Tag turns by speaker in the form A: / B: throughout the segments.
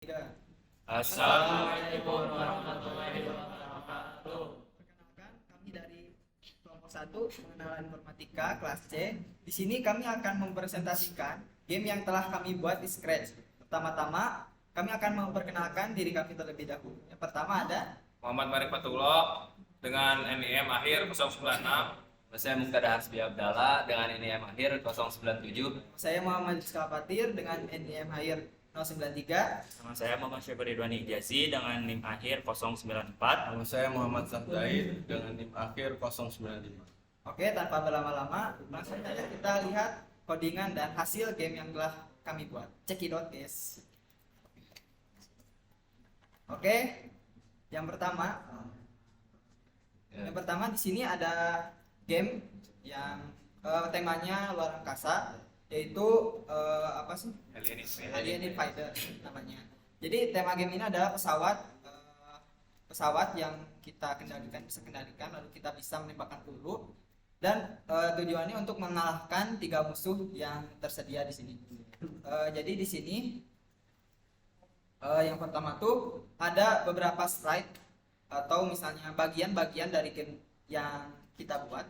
A: Tiga.
B: Assalamualaikum warahmatullahi wabarakatuh.
A: Perkenalkan, kami dari kelompok 1 pengenalan informatika kelas C. Di sini kami akan mempresentasikan game yang telah kami buat di Scratch. Pertama-tama, kami akan memperkenalkan diri kami terlebih dahulu. Yang pertama ada
B: Muhammad Marif Fatullah dengan NIM akhir 096.
C: Saya Muktada Hasbi Abdallah dengan NIM akhir 097.
A: saya Muhammad Rizka Fatir dengan NIM akhir 093.
D: Nama saya Muhammad Syafir Ridwani Ijazi dengan NIM akhir 094.
E: Nama saya Muhammad Zaid dengan NIM akhir 095.
A: Oke, tanpa berlama-lama, langsung saja kita lihat codingan dan hasil game yang telah kami buat. Check it out, guys. Oke, yang pertama di sini ada game yang temanya luar angkasa, yaitu apa sih? Alien Invader namanya. Jadi tema game ini adalah pesawat yang kita bisa kendalikan, lalu kita bisa menembakkan peluru dan tujuannya untuk mengalahkan 3 musuh yang tersedia di sini. Jadi di sini yang pertama tuh ada beberapa sprite atau misalnya bagian-bagian dari game yang kita buat.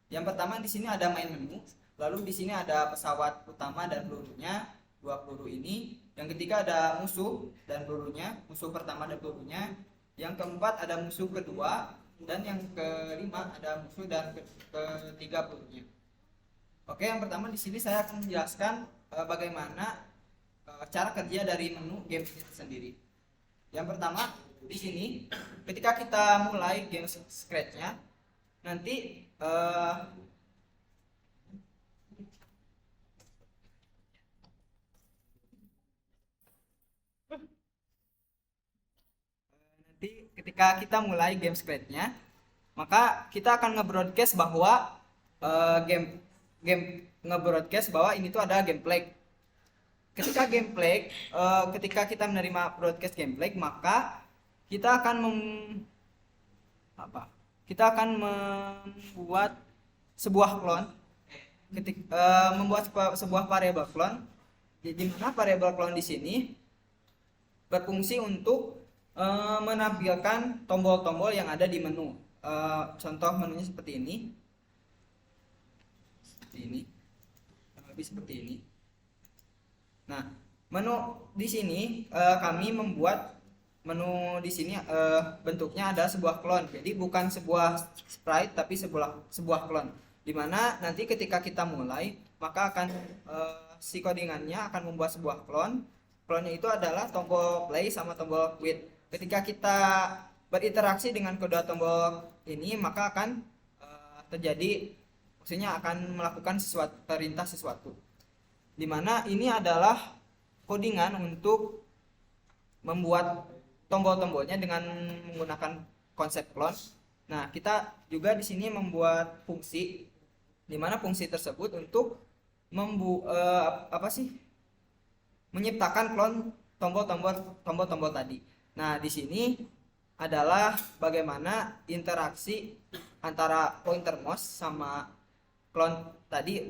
A: Yang pertama di sini ada main menu, lalu di sini ada pesawat utama dan pelurunya, 2 peluru ini. Yang ketiga ada musuh dan pelurunya, musuh pertama dan pelurunya. Yang keempat ada musuh kedua, dan yang kelima ada musuh dan ketiga pelurunya. Oke, yang pertama di sini saya akan menjelaskan bagaimana cara kerja dari menu game itu sendiri. Yang pertama di sini, ketika kita mulai game Scratch-nya, nanti ketika kita mulai game Scratch-nya, maka kita akan nge-broadcast bahwa game nge-broadcast bahwa ini tuh ada gameplay. Ketika ketika kita menerima broadcast gameplay, maka kita akan membuat sebuah clone, membuat sebuah variabel clone, di mana variabel clone di sini berfungsi untuk menampilkan tombol-tombol yang ada di menu. Contoh menunya seperti ini, lebih seperti ini. Nah, menu di sini kami membuat menu di sini bentuknya ada sebuah clone. Jadi bukan sebuah sprite tapi sebuah clone. Dimana nanti ketika kita mulai, maka akan si codingannya akan membuat sebuah clone. Clone-nya itu adalah tombol play sama tombol quit. Ketika kita berinteraksi dengan kedua tombol ini, maka akan maksudnya akan melakukan perintah sesuatu. Dimana ini adalah codingan untuk membuat tombol-tombolnya dengan menggunakan konsep clone. Nah, kita juga di sini membuat fungsi, dimana fungsi tersebut untuk menciptakan clone tombol-tombol tadi. Nah, di sini adalah bagaimana interaksi antara pointer mouse sama clone tadi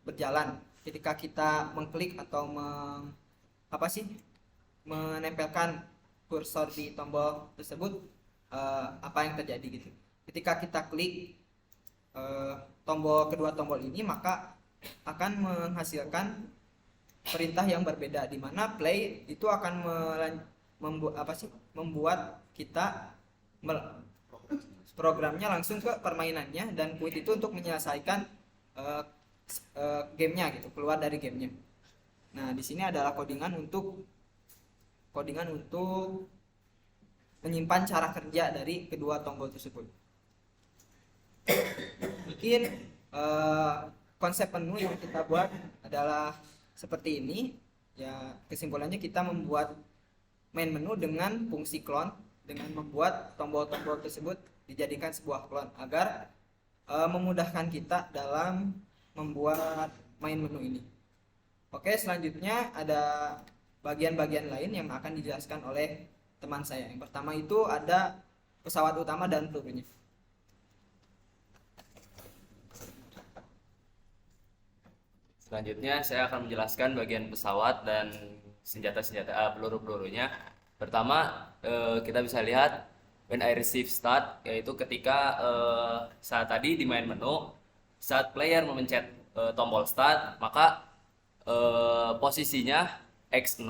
A: berjalan ketika kita mengklik atau menempelkan kursor di tombol tersebut. Apa yang terjadi gitu ketika kita klik kedua tombol ini, maka akan menghasilkan perintah yang berbeda, di mana play itu akan membuat kita programnya langsung ke permainannya, dan quit itu untuk menyelesaikan gamenya gitu, keluar dari gamenya. Nah, di sini adalah codingan untuk menyimpan cara kerja dari kedua tombol tersebut. Mungkin konsep menu yang kita buat adalah seperti ini. Ya, kesimpulannya kita membuat main menu dengan fungsi clone, dengan membuat tombol-tombol tersebut dijadikan sebuah clone agar memudahkan kita dalam membuat main menu ini. Oke, selanjutnya ada bagian-bagian lain yang akan dijelaskan oleh teman saya. Yang pertama itu ada pesawat utama dan pelurunya.
C: Selanjutnya saya akan menjelaskan bagian pesawat dan peluru-pelurunya. Pertama, kita bisa lihat when I receive start, yaitu ketika saat tadi di main menu, saat player memencet tombol start, maka posisinya X0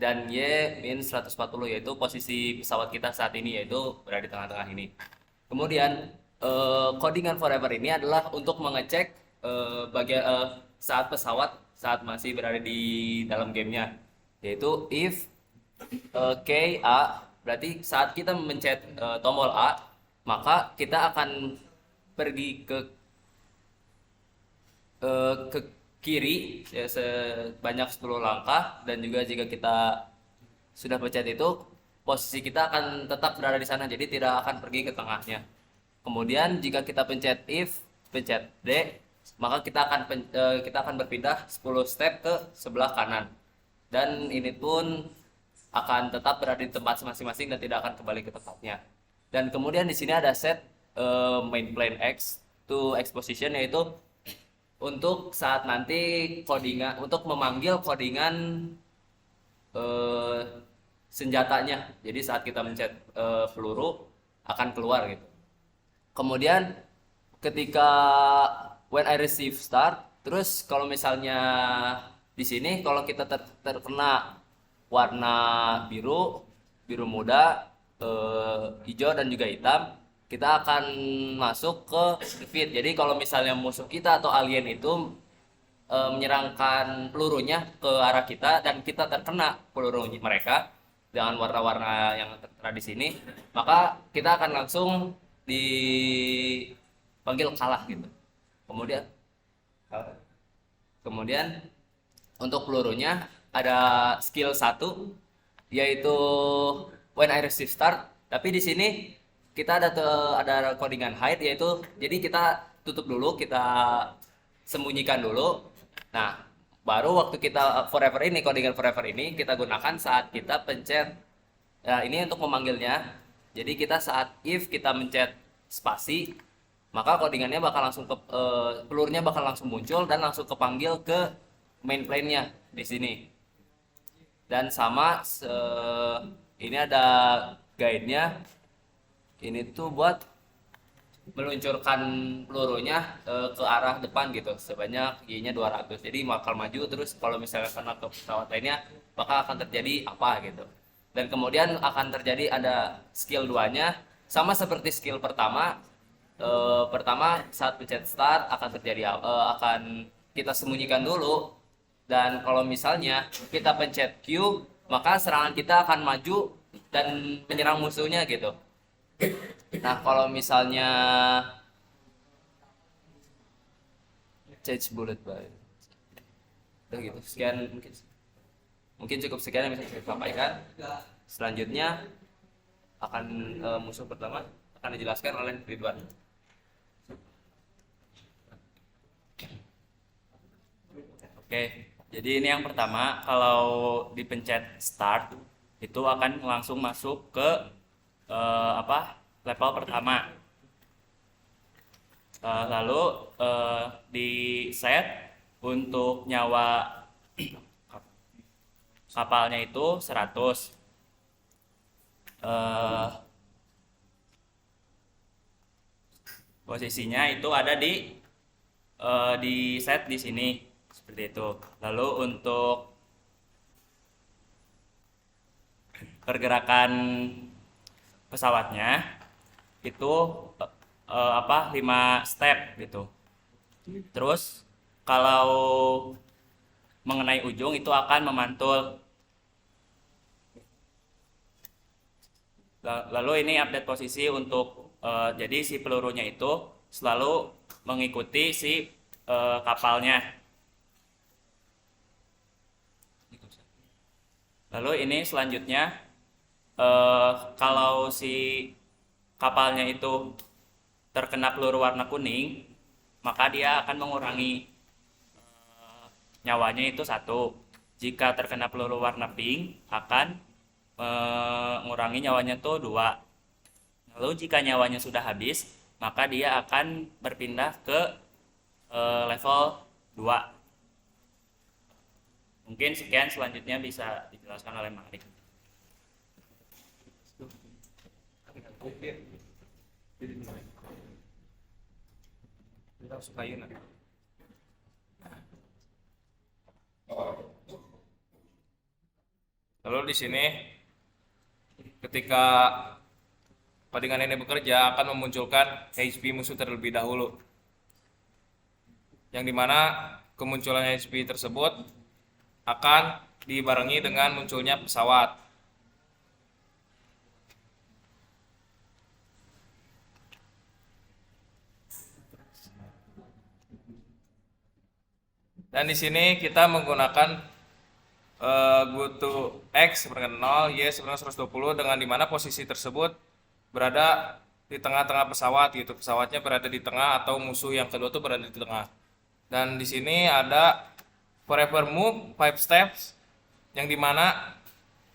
C: dan Y min 140, yaitu posisi pesawat kita saat ini, yaitu berada di tengah-tengah ini. Kemudian codingan forever ini adalah untuk mengecek saat pesawat saat masih berada di dalam gamenya, yaitu if K A, berarti saat kita memencet tombol A, maka kita akan pergi ke kiri ya, sebanyak 10 langkah, dan juga jika kita sudah pencet itu, posisi kita akan tetap berada di sana, jadi tidak akan pergi ke tengahnya. Kemudian jika kita pencet D, maka kita akan berpindah 10 step ke sebelah kanan, dan ini pun akan tetap berada di tempat masing-masing dan tidak akan kembali ke tempatnya. Dan kemudian di sini ada set main plane X to X position, yaitu untuk saat nanti codingan, untuk memanggil codingan senjatanya. Jadi saat kita mencet peluru akan keluar gitu. Kemudian ketika when I receive start, terus kalau misalnya di sini kalau kita terkena warna biru muda, hijau dan juga hitam, kita akan masuk ke defeat. Jadi kalau misalnya musuh kita atau alien itu menyerangkan pelurunya ke arah kita dan kita terkena peluru mereka dengan warna-warna yang tertera di sini, maka kita akan langsung dipanggil kalah gitu. Kemudian untuk pelurunya ada skill 1, yaitu when I receive start, tapi di sini kita ada codingan hide, yaitu jadi kita tutup dulu, kita sembunyikan dulu. Nah, baru waktu kita codingan forever ini kita gunakan saat kita pencet. Nah, ini untuk memanggilnya. Jadi kita saat if kita mencet spasi, maka codingannya bakal langsung pelurunya bakal langsung muncul dan langsung kepanggil ke main plane-nya di sini. Dan sama ini ada guide-nya. Ini tuh buat meluncurkan pelurunya ke arah depan gitu, sebanyak Y-nya 200. Jadi bakal maju, terus kalau misalnya kena ke pesawat lainnya, maka akan terjadi apa gitu. Dan kemudian akan terjadi ada skill 2-nya, sama seperti skill pertama. Pertama saat pencet start akan terjadi akan kita sembunyikan dulu, dan kalau misalnya kita pencet Q, maka serangan kita akan maju dan menyerang musuhnya gitu. Nah, kalau misalnya change bullet by, udah gitu. Sekian, mungkin cukup sekian yang bisa saya sampaikan. Selanjutnya akan musuh pertama akan dijelaskan oleh Ridwan.
D: Oke, jadi ini yang pertama, kalau dipencet start itu akan langsung masuk ke level pertama. Lalu di set untuk nyawa kapalnya itu 100. Posisinya itu ada di set di sini seperti itu. Lalu untuk pergerakan pesawatnya itu 5 step gitu. Terus kalau mengenai ujung itu akan memantul. Lalu ini update posisi untuk jadi si pelurunya itu selalu mengikuti si kapalnya. Lalu ini selanjutnya kalau si kapalnya itu terkena peluru warna kuning, maka dia akan mengurangi nyawanya itu 1. Jika terkena peluru warna pink, akan mengurangi nyawanya itu 2. Lalu jika nyawanya sudah habis, maka dia akan berpindah ke level 2. Mungkin sekian, selanjutnya bisa dijelaskan oleh Malik.
B: Lalu di sini ketika padangan ini bekerja akan memunculkan HP musuh terlebih dahulu. Yang dimana kemunculan HP tersebut akan dibarengi dengan munculnya pesawat. Dan di sini kita menggunakan GoTo X sebenarnya 0, Y sebenarnya 120 dengan dimana posisi tersebut berada di tengah-tengah pesawat gitu. Pesawatnya berada di tengah atau musuh yang kedua itu berada di tengah. Dan di sini ada forever move 5 steps yang dimana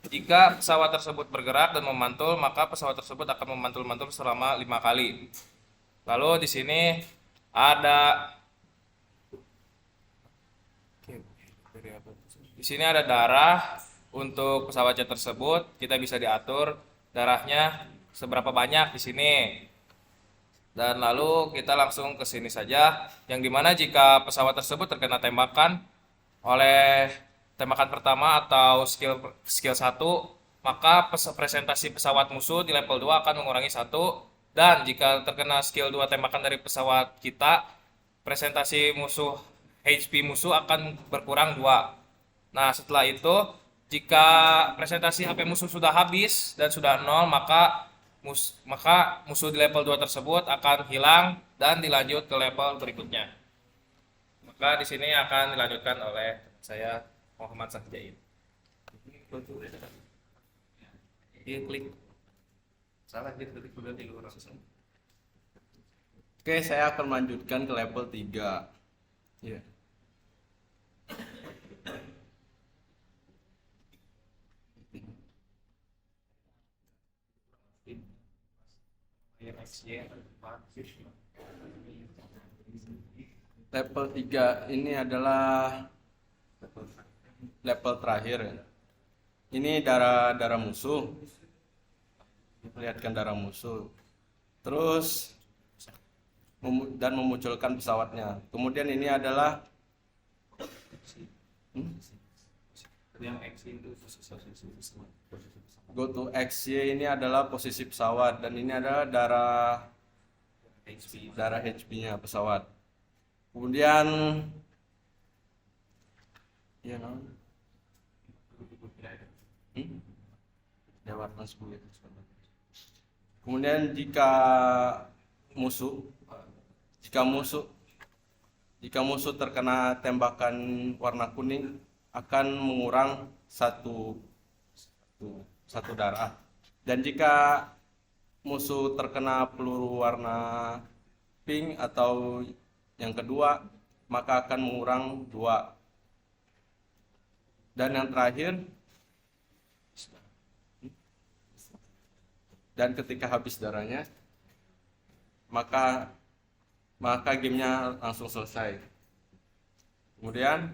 B: jika pesawat tersebut bergerak dan memantul maka pesawat tersebut akan memantul-mantul selama 5 kali. Lalu di sini ada darah untuk pesawatnya tersebut. Kita bisa diatur darahnya seberapa banyak di sini. Dan lalu kita langsung ke sini saja, yang dimana jika pesawat tersebut terkena tembakan oleh tembakan pertama atau skill 1, maka presentasi pesawat musuh di level 2 akan mengurangi 1. Dan jika terkena skill 2 tembakan dari pesawat kita, presentasi musuh HP musuh akan berkurang 2. Nah, setelah itu jika presentasi HP musuh sudah habis dan sudah 0, maka musuh di level 2 tersebut akan hilang dan dilanjut ke level berikutnya. Maka di sini akan dilanjutkan oleh saya, Muhammad Sahjain.
C: Iya, klik. Salah gitu, klik udah di luar.
E: Oke, saya akan melanjutkan ke level 3. Ya. Level 3 ini adalah level terakhir ya. Ini darah musuh. Perlihatkan darah musuh. Terus dan memunculkan pesawatnya. Kemudian ini adalah GoTo XY ini adalah posisi pesawat, dan ini adalah darah HP-nya pesawat. Kemudian ya lewat masuk. Kemudian jika musuh terkena tembakan warna kuning akan mengurang satu darah, dan jika musuh terkena peluru warna pink atau yang kedua maka akan mengurang 2. Dan yang terakhir, dan ketika habis darahnya maka gamenya langsung selesai. Kemudian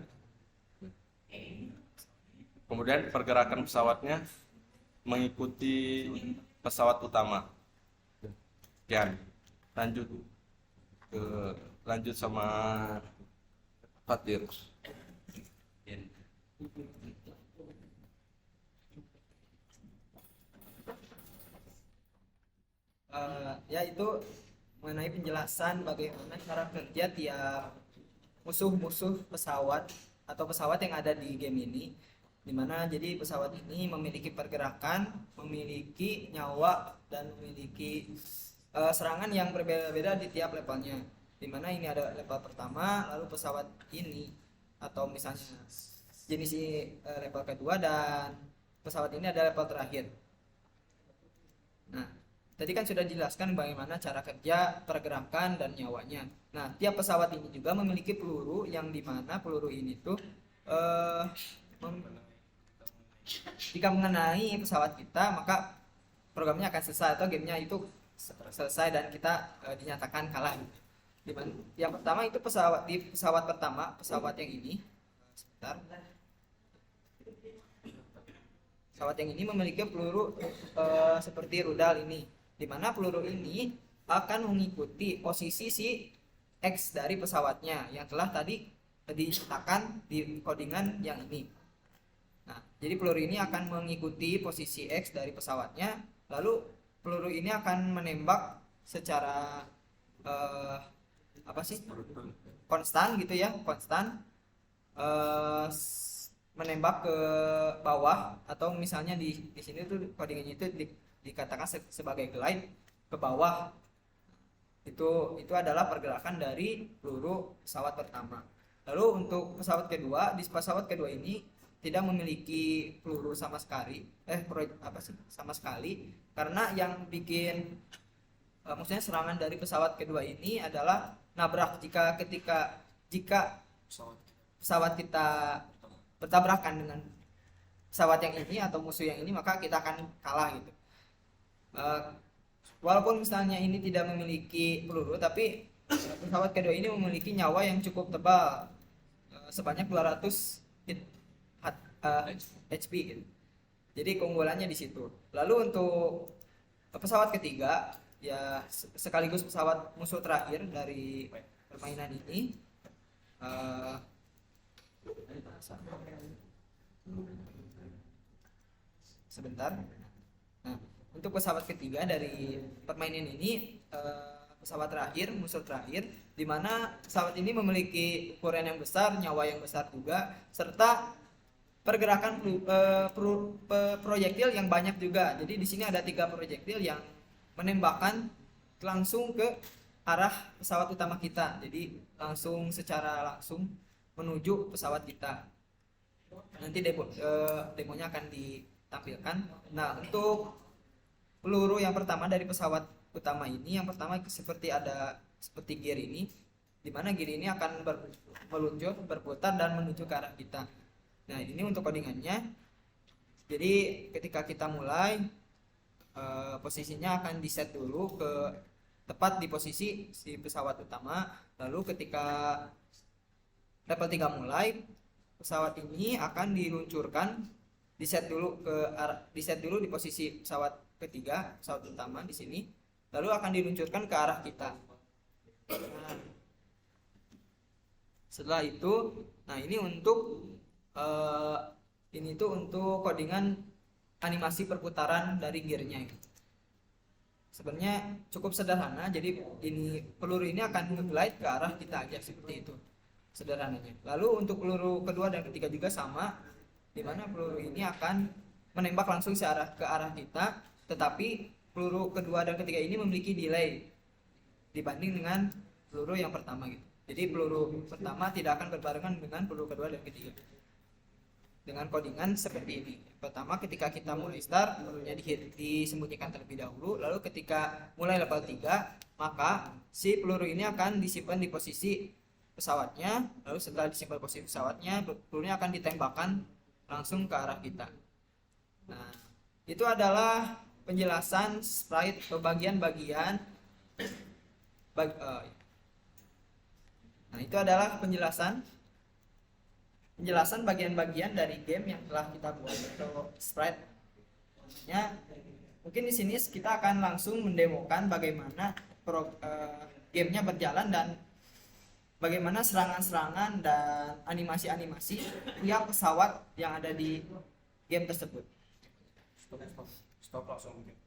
E: pergerakan pesawatnya mengikuti pesawat utama. Sekian. Lanjut sama Fatir.
A: Ya, itu mengenai penjelasan bagaimana cara kerja tiap musuh pesawat atau pesawat yang ada di game ini, dimana jadi pesawat ini memiliki pergerakan, memiliki nyawa, dan memiliki serangan yang berbeda-beda di tiap levelnya, dimana ini ada level pertama, lalu pesawat ini atau misalnya jenis ini level kedua, dan pesawat ini ada level terakhir. Nah, tadi kan sudah dijelaskan bagaimana cara kerja, pergerakan, dan nyawanya. Nah, tiap pesawat ini juga memiliki peluru, yang dimana peluru ini tuh jika mengenai pesawat kita maka programnya akan selesai atau gamenya itu selesai dan kita dinyatakan kalah. Yang pertama itu pesawat pertama, pesawat yang ini. Sebentar. Pesawat yang ini memiliki peluru seperti rudal ini, di mana peluru ini akan mengikuti posisi si X dari pesawatnya yang telah tadi diletakkan di codingan yang ini. Nah, jadi peluru ini akan mengikuti posisi X dari pesawatnya, lalu peluru ini akan menembak secara konstan gitu ya, konstan, menembak ke bawah, atau misalnya di sini tuh codingannya itu dikatakan sebagai glide ke bawah. Itu adalah pergerakan dari peluru pesawat pertama. Lalu untuk pesawat kedua, di pesawat kedua ini tidak memiliki peluru sama sekali, sama sekali, karena yang bikin maksudnya serangan dari pesawat kedua ini adalah nabrak. Jika pesawat kita bertabrakan dengan pesawat yang ini atau musuh yang ini, maka kita akan kalah gitu. Walaupun misalnya ini tidak memiliki peluru, tapi pesawat kedua ini memiliki nyawa yang cukup tebal, sebanyak 200 HP gitu. Jadi keunggulannya di situ. Lalu untuk pesawat ketiga, ya sekaligus pesawat musuh terakhir dari permainan ini, sebentar. Nah, untuk pesawat ketiga dari permainan ini, pesawat terakhir, musuh terakhir, di mana pesawat ini memiliki ukuran yang besar, nyawa yang besar juga, serta pergerakan proyektil yang banyak juga. Jadi di sini ada 3 proyektil yang menembakkan langsung ke arah pesawat utama kita. Jadi secara langsung menuju pesawat kita. Nanti demonya akan ditampilkan. Nah, untuk peluru yang pertama dari pesawat utama ini, yang pertama seperti gear ini, di mana gear ini akan meluncur, berputar dan menuju ke arah kita. Nah, ini untuk codingannya. Jadi ketika kita mulai, posisinya akan di set dulu ke tepat di posisi si pesawat utama. Lalu ketika level 3 mulai, pesawat ini akan diluncurkan, di set dulu di posisi pesawat ketiga, pesawat utama di sini, lalu akan diluncurkan ke arah kita. Nah, setelah itu, nah ini untuk codingan animasi perputaran dari gearnya. Sebenarnya cukup sederhana. Jadi peluru ini akan nge-glide ke arah kita aja, seperti itu sederhananya. Lalu untuk peluru kedua dan ketiga juga sama, di mana peluru ini akan menembak langsung ke arah kita, tetapi peluru kedua dan ketiga ini memiliki delay dibanding dengan peluru yang pertama gitu. Jadi peluru pertama tidak akan berbarengan dengan peluru kedua dan ketiga, dengan codingan seperti ini. Pertama, ketika kita mulai start, pelurunya disembunyikan terlebih dahulu. Lalu ketika mulai level 3, maka si peluru ini akan disimpan di posisi pesawatnya. Lalu setelah disimpan posisi pesawatnya, pelurunya akan ditembakkan langsung ke arah kita. Nah, itu adalah penjelasan sprite atau bagian-bagian. Nah, itu adalah penjelasan bagian-bagian dari game yang telah kita buat atau sprite. Mungkin di sini kita akan langsung mendemokan bagaimana gamenya berjalan dan bagaimana serangan-serangan dan animasi-animasi tiap pesawat yang ada di game tersebut.
B: Stop langsung mungkin.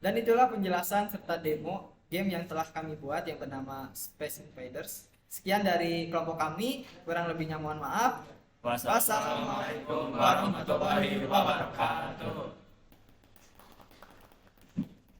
A: Dan itulah penjelasan serta demo game yang telah kami buat yang bernama Space Invaders. Sekian dari kelompok kami, kurang lebihnya mohon maaf. Wassalamualaikum warahmatullahi wabarakatuh.